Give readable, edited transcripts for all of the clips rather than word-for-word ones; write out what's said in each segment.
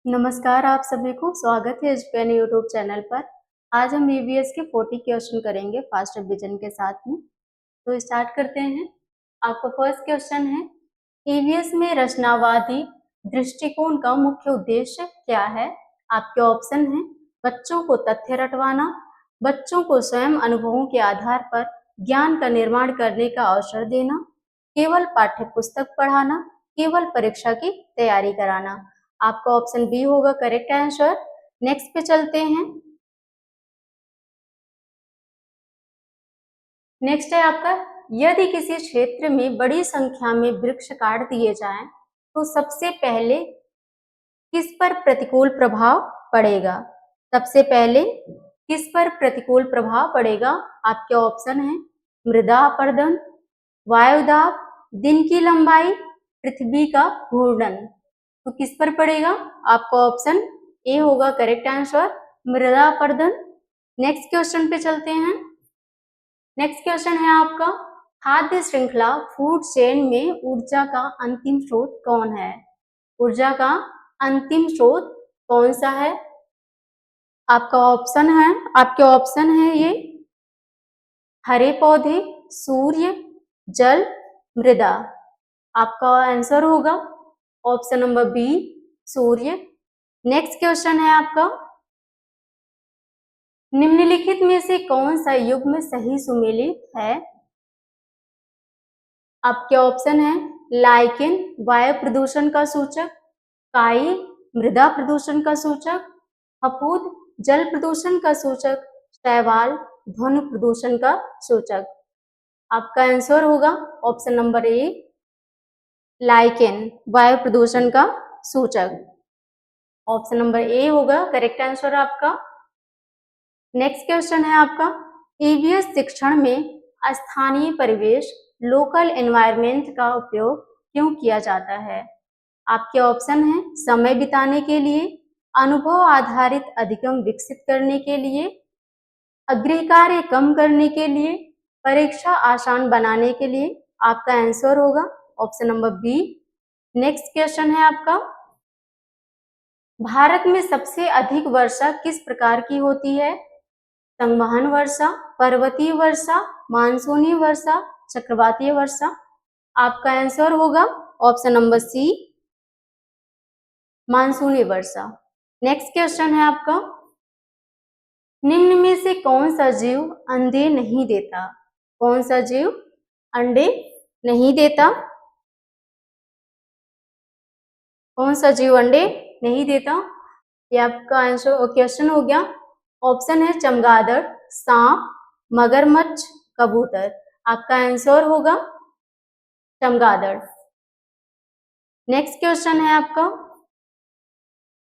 नमस्कार आप सभी को स्वागत है एजुकेन यूट्यूब चैनल पर। आज हम ईवीएस के 40 क्वेश्चन करेंगे फास्ट रिवीजन के साथ में। तो स्टार्ट करते हैं। आपका फर्स्ट क्वेश्चन है, ईवीएस में रचनावादी दृष्टिकोण का मुख्य उद्देश्य क्या है? आपके ऑप्शन हैं, बच्चों को तथ्य रटवाना, बच्चों को स्वयं अनुभवों के आधार पर ज्ञान का निर्माण करने का अवसर देना, केवल पाठ्य पुस्तक पढ़ाना, केवल परीक्षा की तैयारी कराना। आपका ऑप्शन बी होगा करेक्ट आंसर। नेक्स्ट पे चलते हैं। नेक्स्ट है आपका, यदि किसी क्षेत्र में बड़ी संख्या में वृक्ष काट दिए जाएं तो सबसे पहले किस पर प्रतिकूल प्रभाव पड़ेगा? सबसे पहले किस पर प्रतिकूल प्रभाव पड़ेगा? आपके ऑप्शन है, मृदा अपरदन, वायुदाब, दिन की लंबाई, पृथ्वी का घूर्णन। तो किस पर पड़ेगा? आपका ऑप्शन ए होगा करेक्ट आंसर, मृदा अपरदन। नेक्स्ट क्वेश्चन पे चलते हैं। नेक्स्ट क्वेश्चन है आपका, खाद्य श्रृंखला फूड चेन में ऊर्जा का अंतिम स्रोत कौन है? ऊर्जा का अंतिम स्रोत कौन सा है? आपका ऑप्शन है, आपके ऑप्शन है ये हरे पौधे, सूर्य, जल, मृदा। आपका आंसर होगा ऑप्शन नंबर बी, सूर्य। नेक्स्ट क्वेश्चन है आपका, निम्नलिखित में से कौन सा युग्म सही सुमेलित है? आपके ऑप्शन है, लाइकेन वायु प्रदूषण का सूचक, काई मृदा प्रदूषण का सूचक, फफूंद जल प्रदूषण का सूचक, शैवाल ध्वनि प्रदूषण का सूचक। आपका आंसर होगा ऑप्शन नंबर ए, लाइकेन वायु प्रदूषण का सूचक। ऑप्शन नंबर ए होगा करेक्ट आंसर आपका। नेक्स्ट क्वेश्चन है आपका, ईवीएस शिक्षण में स्थानीय परिवेश लोकल एनवायरनमेंट का उपयोग क्यों किया जाता है? आपके ऑप्शन है, समय बिताने के लिए, अनुभव आधारित अधिगम विकसित करने के लिए, अगृह कार्य कम करने के लिए, परीक्षा आसान बनाने के लिए। आपका आंसर होगा option number B. Next question है आपका, भारत में सबसे अधिक वर्षा किस प्रकार की होती है? संवहन वर्षा, पर्वतीय वर्षा, मानसूनी वर्षा, चक्रवातीय वर्षा। आपका आंसर होगा ऑप्शन नंबर सी, मानसूनी वर्षा। नेक्स्ट क्वेश्चन है आपका, निम्न में से कौन सा जीव अंडे नहीं देता? कौन सा जीव अंडे नहीं देता? कौन सा जीव अंडे नहीं देता? ये आपका आंसर क्वेश्चन हो गया। ऑप्शन है चमगादड़, सांप, मगरमच्छ, कबूतर। आपका आंसर होगा चमगादड़। नेक्स्ट क्वेश्चन है आपका,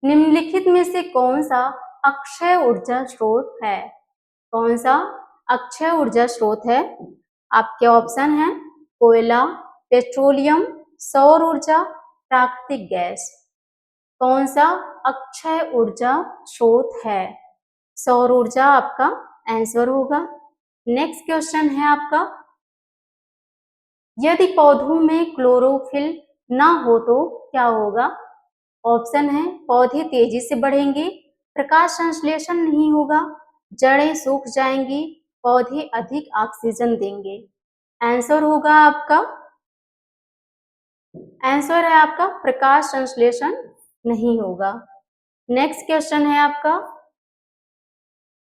निम्नलिखित में से कौन सा अक्षय ऊर्जा स्रोत है? कौन सा अक्षय ऊर्जा स्रोत है? आपके ऑप्शन है, कोयला, पेट्रोलियम, सौर ऊर्जा, प्राकृतिक गैस। कौन सा अक्षय ऊर्जा स्रोत है? सौर ऊर्जा आपका आंसर होगा। नेक्स्ट क्वेश्चन है आपका, यदि पौधों में क्लोरोफिल ना हो तो क्या होगा? ऑप्शन है, पौधे तेजी से बढ़ेंगे, प्रकाश संश्लेषण नहीं होगा, जड़ें सूख जाएंगी, पौधे अधिक ऑक्सीजन देंगे। आंसर होगा आपका, आंसर है आपका प्रकाश संश्लेषण नहीं होगा। नेक्स्ट क्वेश्चन है आपका,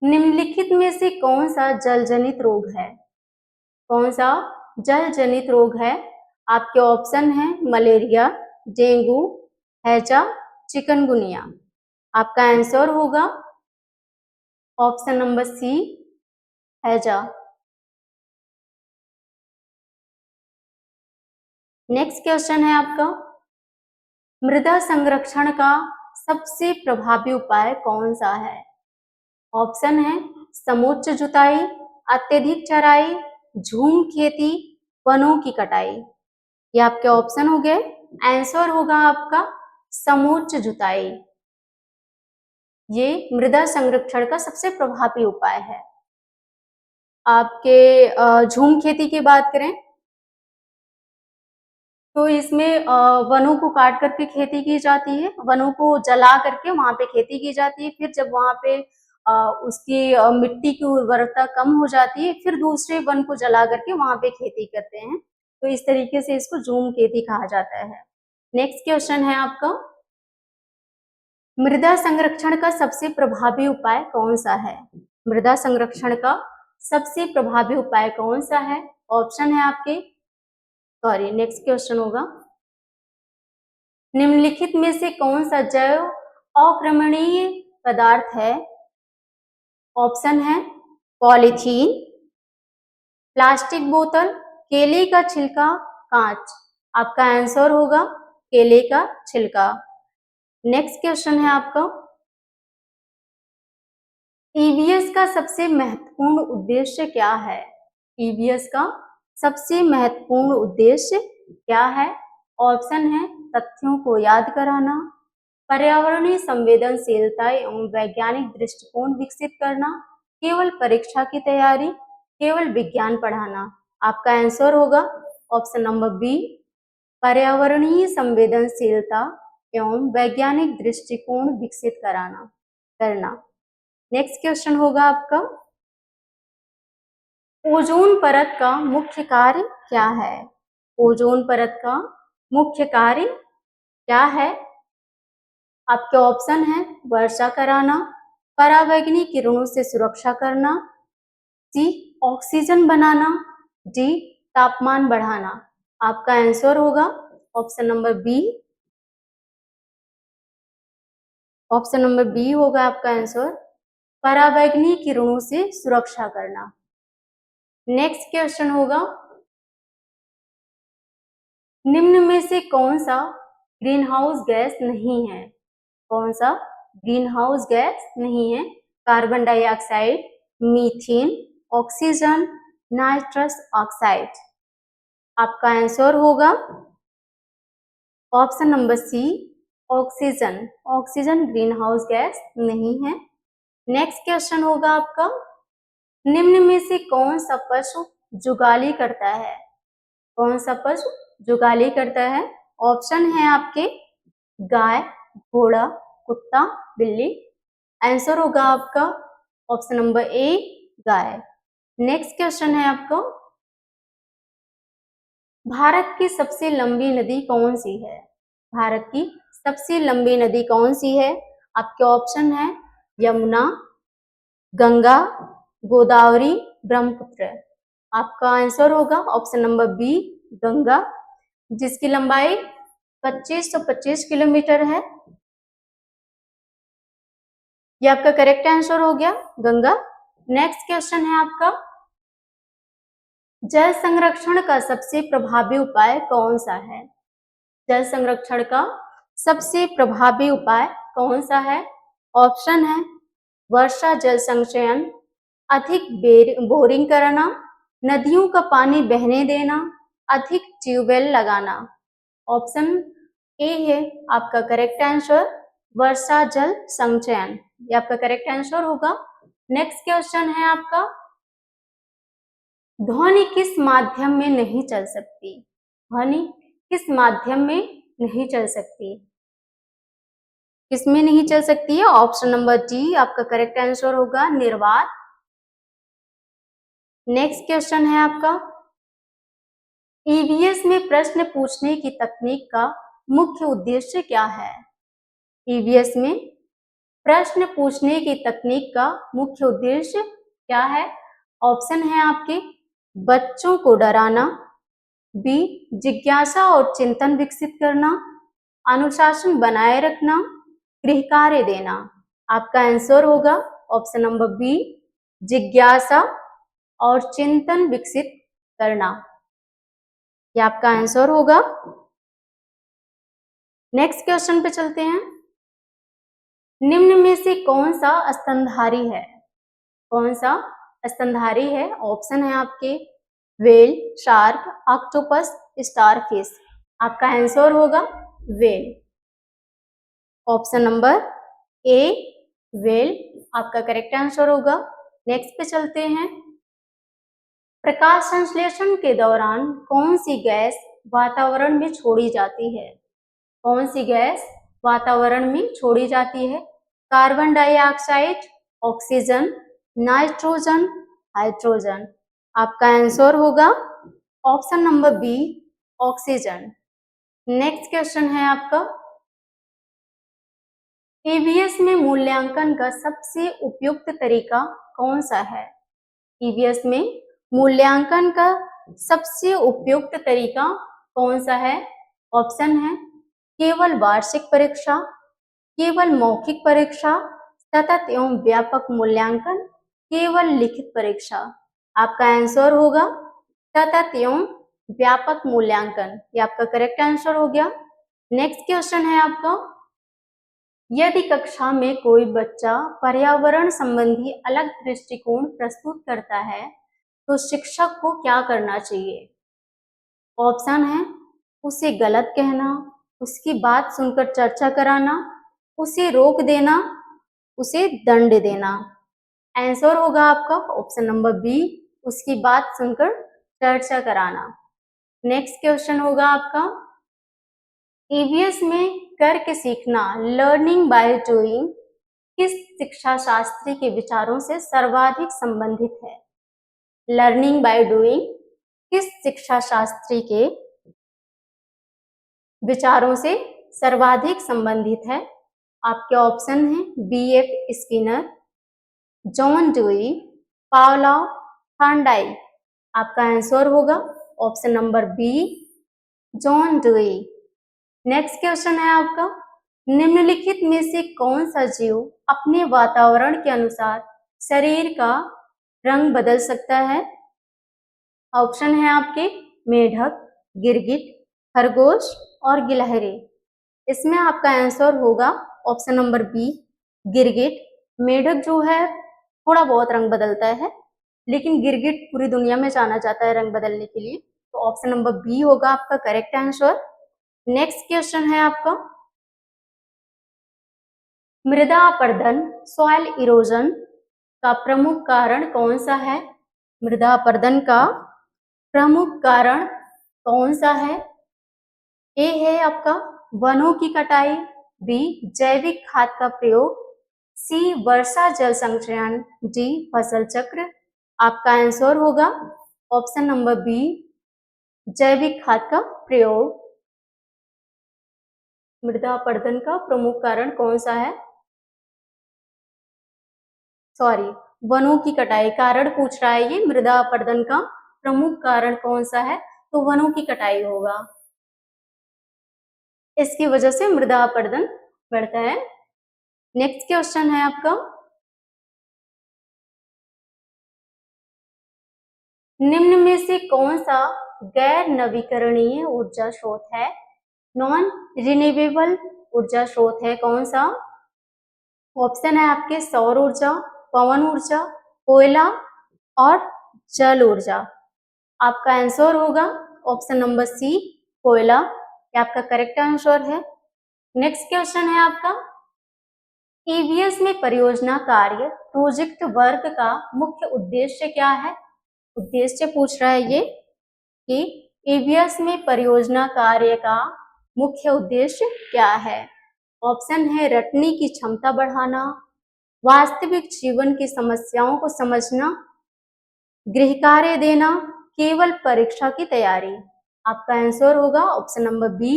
निम्नलिखित में से कौन सा जल जनित रोग है? कौन सा जल जनित रोग है? आपके ऑप्शन है, मलेरिया, डेंगू, हैजा, चिकनगुनिया। आपका आंसर होगा ऑप्शन नंबर सी, हैजा। नेक्स्ट क्वेश्चन है आपका, मृदा संरक्षण का सबसे प्रभावी उपाय कौन सा है? ऑप्शन है, समोच्च जुताई, अत्यधिक चराई, झूम खेती, वनों की कटाई। ये आपके ऑप्शन हो गए। आंसर होगा आपका समोच्च जुताई। ये मृदा संरक्षण का सबसे प्रभावी उपाय है। आपके झूम खेती की बात करें तो इसमें वनों को काट करके खेती की जाती है, वनों को जला करके वहां पे खेती की जाती है। फिर जब वहां पे उसकी मिट्टी की उर्वरता कम हो जाती है, फिर दूसरे वन को जला करके वहां पे खेती करते हैं। तो इस तरीके से इसको झूम खेती कहा जाता है। नेक्स्ट क्वेश्चन है आपका, मृदा संरक्षण का सबसे प्रभावी उपाय कौन सा है? मृदा संरक्षण का सबसे प्रभावी उपाय कौन सा है? ऑप्शन है आपके, सॉरी नेक्स्ट क्वेश्चन होगा, निम्नलिखित में से कौन सा जैव अक्रमणीय पदार्थ है? ऑप्शन है पॉलीथीन, प्लास्टिक बोतल, केले का छिलका, कांच। आपका आंसर होगा केले का छिलका। नेक्स्ट क्वेश्चन है आपका, ईवीएस का सबसे महत्वपूर्ण उद्देश्य क्या है? ईवीएस का सबसे महत्वपूर्ण उद्देश्य क्या है? ऑप्शन है तथ्यों को याद कराना, पर्यावरणीय संवेदनशीलता एवं वैज्ञानिक दृष्टिकोण विकसित करना, केवल परीक्षा की तैयारी, केवल विज्ञान पढ़ाना। आपका आंसर होगा ऑप्शन नंबर बी, पर्यावरणीय संवेदनशीलता एवं वैज्ञानिक दृष्टिकोण विकसित करना। नेक्स्ट क्वेश्चन होगा आपका, ओजोन परत का मुख्य कार्य क्या है? ओजोन परत का मुख्य कार्य क्या है? आपके ऑप्शन है वर्षा कराना, परावैंगनी किरणों से सुरक्षा करना, सी ऑक्सीजन बनाना, डी तापमान बढ़ाना। आपका आंसर होगा option number B, option number B होगा आपका आंसर, परावैंगनी किरणों से सुरक्षा करना। नेक्स्ट क्वेश्चन होगा, निम्न में से कौन सा ग्रीन हाउस गैस नहीं है? कौन सा ग्रीन हाउस गैस नहीं है? Carbon dioxide, methane, oxygen, nitrous oxide. आपका आंसर होगा option number C, oxygen. Oxygen green house gas नहीं है। नेक्स्ट क्वेश्चन होगा आपका, निम्न में से कौन सा पशु जुगाली करता है? कौन सा पशु जुगाली करता है? ऑप्शन है आपके गाय, घोड़ा, कुत्ता, बिल्ली। आंसर होगा आपका option number A, guy. Next question है आपका, भारत की सबसे लंबी नदी कौन सी है? भारत की सबसे लंबी नदी कौन सी है? आपके ऑप्शन है यमुना, गंगा, गोदावरी, ब्रह्मपुत्र। आपका आंसर होगा ऑप्शन नंबर बी, गंगा, जिसकी लंबाई 2525 किलोमीटर है। ये आपका करेक्ट आंसर हो गया, गंगा। नेक्स्ट क्वेश्चन है आपका, जल संरक्षण का सबसे प्रभावी उपाय कौन सा है? जल संरक्षण का सबसे प्रभावी उपाय कौन सा है? ऑप्शन है वर्षा जल संचयन, अधिक बोरिंग करना, नदियों का पानी बहने देना, अधिक ट्यूबवेल लगाना। ऑप्शन ए है आपका करेक्ट आंसर, वर्षा जल संचयन। ये आपका करेक्ट आंसर होगा। नेक्स्ट क्वेश्चन है आपका, ध्वनि किस माध्यम में नहीं चल सकती? ध्वनि किस माध्यम में नहीं चल सकती? किसमें नहीं चल सकती है? ऑप्शन नंबर डी आपका करेक्ट आंसर होगा, निर्वात। नेक्स्ट क्वेश्चन है आपका, ईवीएस में प्रश्न पूछने की तकनीक का मुख्य उद्देश्य क्या है? ईवीएस में प्रश्न पूछने की तकनीक का मुख्य उद्देश्य क्या है? ऑप्शन है आपके बच्चों को डराना, बी जिज्ञासा और चिंतन विकसित करना, अनुशासन बनाए रखना, गृह कार्य देना। आपका आंसर होगा ऑप्शन नंबर बी, जिज्ञासा और चिंतन विकसित करना। यह आपका आंसर होगा। नेक्स्ट क्वेश्चन पे चलते हैं, निम्न में से कौन सा स्तनधारी है? कौन सा स्तनधारी है? ऑप्शन है आपके व्हेल, शार्क, ऑक्टोपस, स्टारफिश। आपका आंसर होगा whale. Option number A, whale आपका करेक्ट आंसर होगा। नेक्स्ट पे चलते हैं, प्रकाश संश्लेषण के दौरान कौन सी गैस वातावरण में छोड़ी जाती है? कौन सी गैस वातावरण में छोड़ी जाती है? Carbon dioxide, oxygen, nitrogen, hydrogen. आपका आंसर होगा option number B, oxygen. Next question है आपका, ईवीएस में मूल्यांकन का सबसे उपयुक्त तरीका कौन सा है? ईवीएस में मूल्यांकन का सबसे उपयुक्त तरीका कौन सा है? ऑप्शन है केवल वार्षिक परीक्षा, केवल मौखिक परीक्षा, सतत एवं व्यापक मूल्यांकन, केवल लिखित परीक्षा। आपका आंसर होगा सतत एवं व्यापक मूल्यांकन। ये आपका करेक्ट आंसर हो गया। नेक्स्ट क्वेश्चन है आपका, यदि कक्षा में कोई बच्चा पर्यावरण संबंधी अलग दृष्टिकोण प्रस्तुत करता है तो शिक्षक को क्या करना चाहिए? ऑप्शन है उसे गलत कहना, उसकी बात सुनकर चर्चा कराना, उसे रोक देना, उसे दंड देना। आंसर होगा आपका ऑप्शन नंबर बी, उसकी बात सुनकर चर्चा कराना। नेक्स्ट क्वेश्चन होगा आपका, ईवीएस में करके सीखना, लर्निंग बाय डूइंग, किस शिक्षा शास्त्री के विचारों से सर्वाधिक संबंधित है? लर्निंग बाय डूइंग किस शिक्षा शास्त्री के विचारों से सर्वाधिक संबंधित है? आपके ऑप्शन हैं बीएफ स्किनर, जॉन डुई, पावला थांडाई। आपका आंसर होगा option number B, John Dewey. Next question है आपका, निम्नलिखित में से कौन सा जीव अपने वातावरण के अनुसार शरीर का रंग बदल सकता है? ऑप्शन है आपके मेढक, गिरगिट, खरगोश और गिलहरी। इसमें आपका आंसर होगा ऑप्शन नंबर बी, गिरगिट। मेढक जो है थोड़ा बहुत रंग बदलता है, लेकिन गिरगिट पूरी दुनिया में जाना जाता है रंग बदलने के लिए। तो ऑप्शन नंबर बी होगा आपका करेक्ट आंसर। नेक्स्ट क्वेश्चन है आपका, मृदा अपरदन, सॉइल इरोजन का प्रमुख कारण कौन सा है? मृदा अपरदन का प्रमुख कारण कौन सा है? ए है आपका वनों की कटाई, बी जैविक खाद का प्रयोग, सी वर्षा जल संचयन, डी फसल चक्र। आपका आंसर होगा ऑप्शन नंबर बी, जैविक खाद का प्रयोग। मृदा अपरदन का प्रमुख कारण कौन सा है? सॉरी, वनों की कटाई। कारण पूछ रहा है ये, मृदा अपरदन का प्रमुख कारण कौन सा है? तो वनों की कटाई होगा, इसकी वजह से मृदा अपरदन बढ़ता है। नेक्स्ट क्वेश्चन है आपका, निम्न में से कौन सा गैर नवीकरणीय ऊर्जा स्रोत है? नॉन रिन्यूएबल ऊर्जा स्रोत है कौन सा? ऑप्शन है आपके सौर ऊर्जा, पवन ऊर्जा, कोयला और जल ऊर्जा। आपका आंसर होगा ऑप्शन नंबर सी, कोयला। ये आपका करेक्ट आंसर है। नेक्स्ट क्वेश्चन है आपका, ईवीएस में परियोजना कार्य प्रोजेक्ट वर्क का मुख्य उद्देश्य क्या है? उद्देश्य पूछ रहा है ये कि ईवीएस में परियोजना कार्य का मुख्य उद्देश्य क्या है? ऑप्शन है रटने की क्षमता बढ़ाना, वास्तविक जीवन की समस्याओं को समझना, गृह कार्य देना, केवल परीक्षा की तैयारी। आपका आंसर होगा ऑप्शन नंबर बी,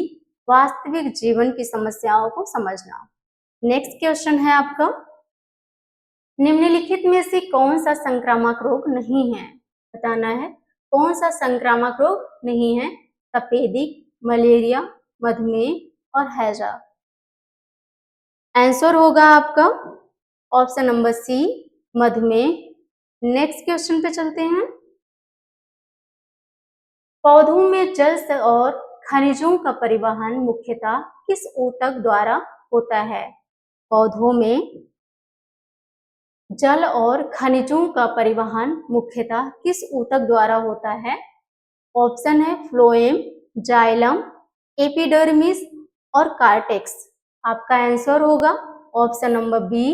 वास्तविक जीवन की समस्याओं को समझना। नेक्स्ट क्वेश्चन है आपका, निम्नलिखित में से कौन सा संक्रामक रोग नहीं है? बताना है कौन सा संक्रामक रोग नहीं है? तपेदिक, मलेरिया, मधुमेह और हैजा। आंसर होगा आपका ऑप्शन नंबर सी, मधुमेह। नेक्स्ट क्वेश्चन पे चलते हैं, पौधों में जल और खनिजों का परिवहन मुख्यतः किस ऊतक द्वारा होता है? पौधों में जल और खनिजों का परिवहन मुख्यतः किस ऊतक द्वारा होता है? ऑप्शन है फ्लोएम, जाइलम, एपिडर्मिस और कार्टेक्स। आपका आंसर होगा option number B,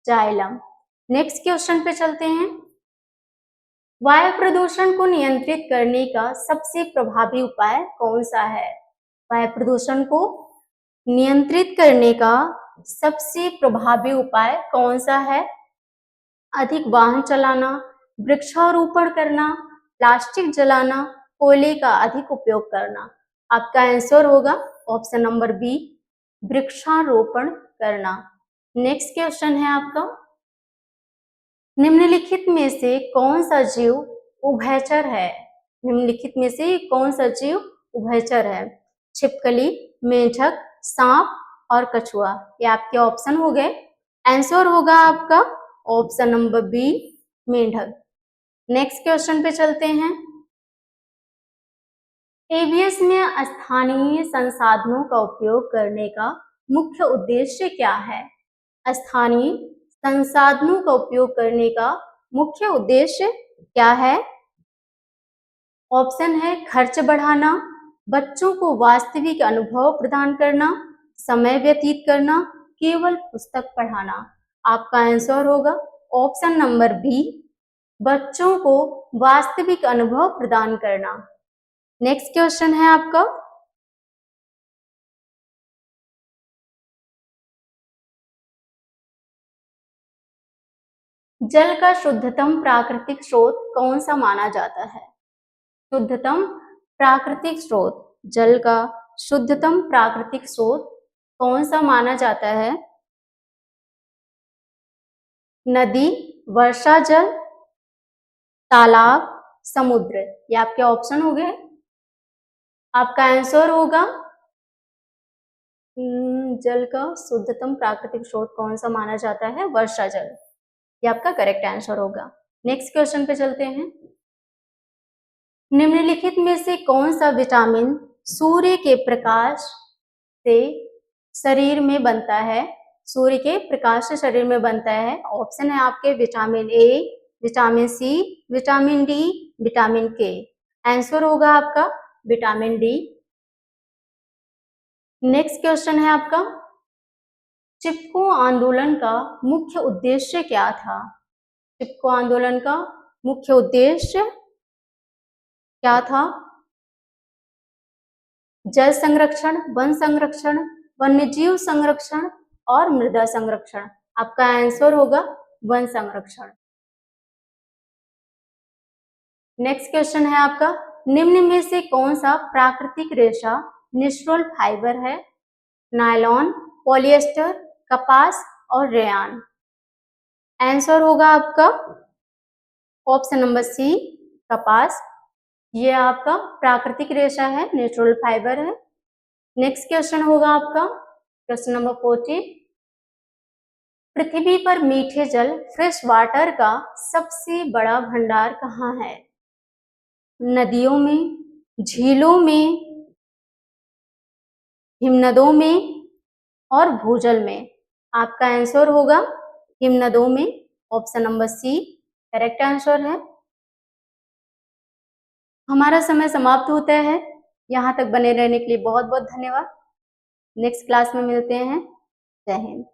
xylem. Next question पे चलते हैं, वायु प्रदूषण को नियंत्रित करने का सबसे प्रभावी उपाय कौन सा है? वायु प्रदूषण को नियंत्रित करने का सबसे प्रभावी उपाय कौन सा है? अधिक वाहन चलाना, वृक्षारोपण करना, प्लास्टिक जलाना, कोयले का अधिक उपयोग करना। आपका आंसर होगा ऑप्शन नंबर बी, वृक्षारोपण करना। नेक्स्ट क्वेश्चन है आपका, निम्नलिखित में से कौन सा जीव उभयचर है? निम्नलिखित में से कौन सा जीव उभयचर है? छिपकली, मेंढक, सांप और कछुआ। ये आपके ऑप्शन हो गए। आंसर होगा आपका ऑप्शन नंबर बी, मेंढक। नेक्स्ट क्वेश्चन पे चलते हैं। एबीएस में स्थानीय संसाधनों का उपयोग करने का मुख्य उद्देश्य क्या है? स्थानीय संसाधनों का उपयोग करने का मुख्य उद्देश्य क्या है? ऑप्शन है खर्च बढ़ाना, बच्चों को वास्तविक अनुभव प्रदान करना, समय व्यतीत करना, केवल पुस्तक पढ़ाना। आपका आंसर होगा ऑप्शन नंबर बी, बच्चों को वास्तविक अनुभव प्रदान करना। नेक्स्ट क्वेश्चन है आपका, जल का शुद्धतम प्राकृतिक स्रोत कौन सा माना जाता है? शुद्धतम प्राकृतिक स्रोत, जल का शुद्धतम प्राकृतिक स्रोत कौन सा माना जाता है? नदी, वर्षा जल, तालाब, समुद्र। ये आपके ऑप्शन हो गए। आपका आंसर होगा जल का शुद्धतम प्राकृतिक स्रोत कौन सा माना जाता है? वर्षा जल। ये आपका करेक्ट आंसर होगा। नेक्स्ट क्वेश्चन पे चलते हैं। निम्नलिखित में से कौन सा विटामिन सूर्य के प्रकाश से शरीर में बनता है? सूर्य के प्रकाश से शरीर में बनता है। ऑप्शन है आपके vitamin A, vitamin C, vitamin D, vitamin K. Answer होगा आपका विटामिन डी। नेक्स्ट क्वेश्चन है आपका, चिपको आंदोलन का मुख्य उद्देश्य क्या था? चिपको आंदोलन का मुख्य उद्देश्य क्या था? जल संरक्षण, वन संरक्षण, वन्यजीव संरक्षण और मृदा संरक्षण। आपका आंसर होगा वन संरक्षण। नेक्स्ट क्वेश्चन है आपका, निम्न में से कौन सा प्राकृतिक रेशा नेचुरल फाइबर है? नायलॉन, पॉलिएस्टर, कपास और रेयान। आंसर होगा आपका ऑप्शन नंबर सी, कपास। ये आपका प्राकृतिक रेशा है, नेचुरल फाइबर है। नेक्स्ट क्वेश्चन होगा आपका क्वेश्चन नंबर 40, पृथ्वी पर मीठे जल फ्रेश वाटर का सबसे बड़ा भंडार कहाँ है? नदियों में, झीलों में, हिमनदों में और भूजल में। आपका आंसर होगा हिमनदों में। Option number C correct answer है। हमारा समय समाप्त होता है। यहाँ तक बने रहने के लिए बहुत बहुत धन्यवाद। नेक्स्ट क्लास में मिलते हैं। जय हिंद।